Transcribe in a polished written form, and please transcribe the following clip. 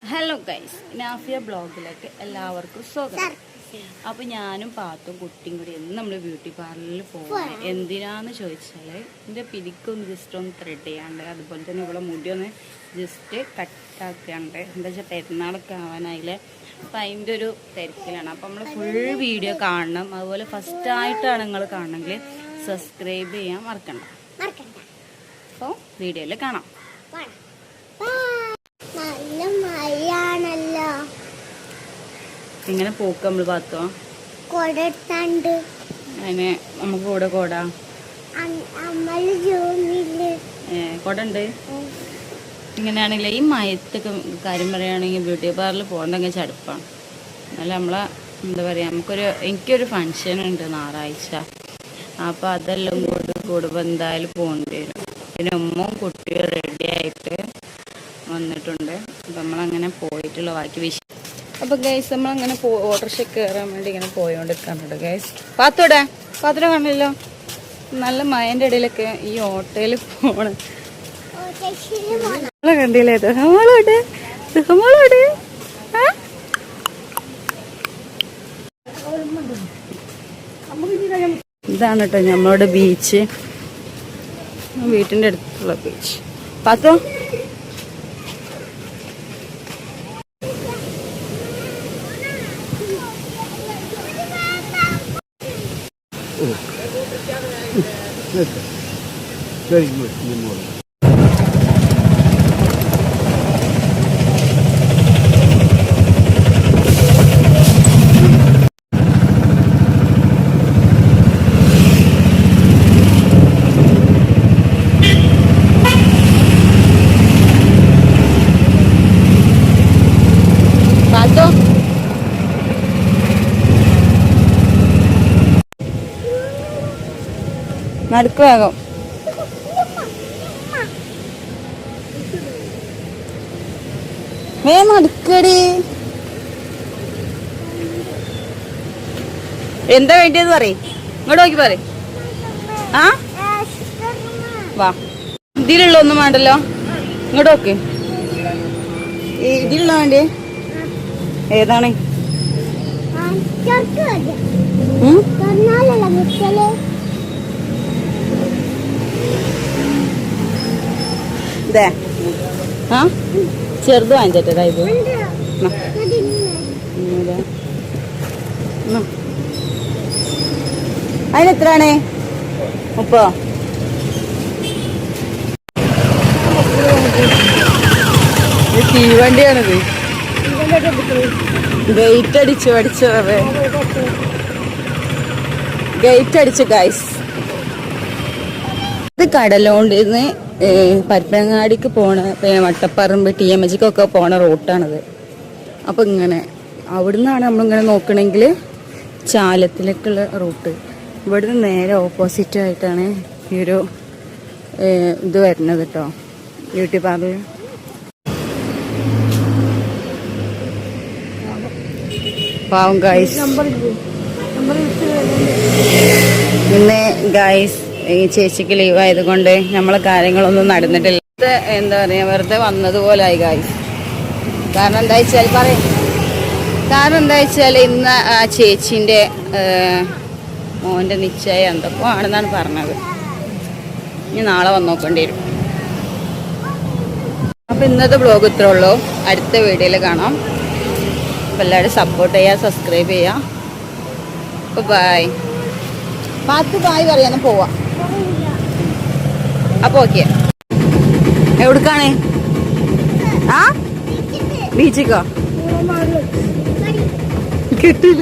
Hello guys, നാഫിയ ബ്ലോഗിലേക്ക് എല്ലാവർക്കും സ്വാഗതം. അപ്പോൾ ഞാനും പാത്തും കുട്ടിയും കൂടി എന്ന് നമ്മൾ ബ്യൂട്ടി പാർലറിൽ പോകുന്നത് എന്തിനാന്ന് ചോദിച്ചാൽ എൻ്റെ പിരിക്കൊന്ന് ജസ്റ്റ് ഒന്ന് ത്രെഡ് ചെയ്യാണ്ട്, അതുപോലെ തന്നെ ഇവിടെ മുടി ഒന്ന് ജസ്റ്റ് കട്ടാക്കാണ്ട്. എന്താ വെച്ചാൽ പെരുന്നാളൊക്കെ ആവാനായില്ലേ, അപ്പം അതിൻ്റെ ഒരു തിരക്കിലാണ്. അപ്പോൾ നമ്മൾ ഫുൾ വീഡിയോ കാണണം. അതുപോലെ ഫസ്റ്റായിട്ടാണ് നിങ്ങൾ കാണണമെങ്കിൽ സബ്സ്ക്രൈബ് ചെയ്യാൻ മറക്കണ്ട. അപ്പോൾ വീഡിയോയിൽ കാണാം. ഇങ്ങനെ പോക്ക് നമ്മൾ പാത്തോ അതിന് നമുക്ക് കൂടെ കോടാ കൊടണ്ട്. ഇങ്ങനെയാണെങ്കിലേ ഈ മയത്തൊക്കെ കാര്യം പറയുകയാണെങ്കിൽ ബ്യൂട്ടി പാർലറിൽ പോകണ്ടെങ്കിൽ ചടുപ്പാണ്. എന്നാലും നമ്മളെ എന്താ പറയുക, എനിക്കൊരു ഫങ്ഷൻ ഉണ്ട് ഞായറാഴ്ച. അപ്പോൾ അതെല്ലാം കൂടുമ്പോൾ എന്തായാലും പോകേണ്ടി വരും. പിന്നെ ഉമ്മയും കുട്ടിയും റെഡി ആയിട്ട് വന്നിട്ടുണ്ട്. അപ്പം നമ്മളങ്ങനെ പോയിട്ടുള്ള ബാക്കി വിഷയം. അപ്പോൾ ഗൈസ് നമ്മളങ്ങനെ ഓട്ടോറിക്ഷ കയറാൻ വേണ്ടി ഇങ്ങനെ പോയോണ്ടിരിക്കാനുണ്ട് ഗൈസ്. പാത്തോടെ കാണില്ലല്ലോ, നല്ല മയൻ്റെ ഇടയിലൊക്കെ ഈ ഓട്ടോയിൽ പോണം. കണ്ടില്ലേ നമ്മളോട് ഇതാണ് കേട്ടോ നമ്മളോട് ബീച്ച്, വീട്ടിൻ്റെ അടുത്തുള്ള ബീച്ച്. പാത്തോ Very good. Good morning. നടക്കുവാകും. നടക്കടി, എന്താ വേണ്ടിയെന്ന് പറയും, ഇങ്ങോട്ട് നോക്കി പറയും. ആ വാ, ഇതിലുള്ള ഒന്നും വേണ്ടല്ലോ, ഇങ്ങോട്ട് നോക്ക്. ഇതിലുള്ള വേണ്ടേ ഏതാണ്? ആ ചെറുത് വാങ്ങിച്ചേട്ടാ ഇത്. അതിനെത്രാണ്? 30. തീവണ്ടിയാണിത്. ഗേറ്റ് അടിച്ചു പഠിച്ചത്, ഗേറ്റ് അടിച്ചു ഗൈസ്. ഇത് കടലോണ്ടിന്ന് പരപ്പനങ്ങാടിക്ക് പോണ, വട്ടപ്പറമ്പ് TMGക്കൊക്കെ പോണ റൂട്ടാണിത്. അപ്പോൾ ഇങ്ങനെ അവിടുന്നാണ് നമ്മളിങ്ങനെ നോക്കണമെങ്കിൽ ചാലത്തിലേക്കുള്ള റൂട്ട്. ഇവിടുന്ന് നേരെ ഓപ്പോസിറ്റ് ആയിട്ടാണ് ഈ ഒരു ഇത് വരുന്നത് കേട്ടോ, ബ്യൂട്ടി പാർലർ. പാവം ഗൈസ്, ഇന്ന് ഗൈസ് ഈ ചേച്ചിക്ക് ലീവ് ആയതുകൊണ്ട് നമ്മളെ കാര്യങ്ങളൊന്നും നടന്നിട്ടില്ല. എന്താ പറയുക, വെറുതെ വന്നതുപോലായി ഗൈസ്. കാരണം എന്താ വെച്ചാൽ ഇന്ന് ആ ചേച്ചീൻ്റെ മോൻ്റെ നിശ്ചയം എന്തൊക്കെ ആണെന്നാണ് പറഞ്ഞത്. ഇനി നാളെ വന്ന് നോക്കേണ്ടി വരും. അപ്പം ഇന്നത്തെ ബ്ലോഗ് ഇത്രേ ഉള്ളൂ. അടുത്ത വീഡിയോയിൽ കാണാം. അപ്പം എല്ലാവരും സപ്പോർട്ട് ചെയ്യുക, സബ്സ്ക്രൈബ് ചെയ്യുക. അപ്പോൾ ബായ്. പാത്ത് ബായ് പറയാനും പോവാം. അപ്പൊ ഓക്കെ, എവിടേക്കാണ്? ആ ബീച്ചിക്കോ? കിട്ടില്ല.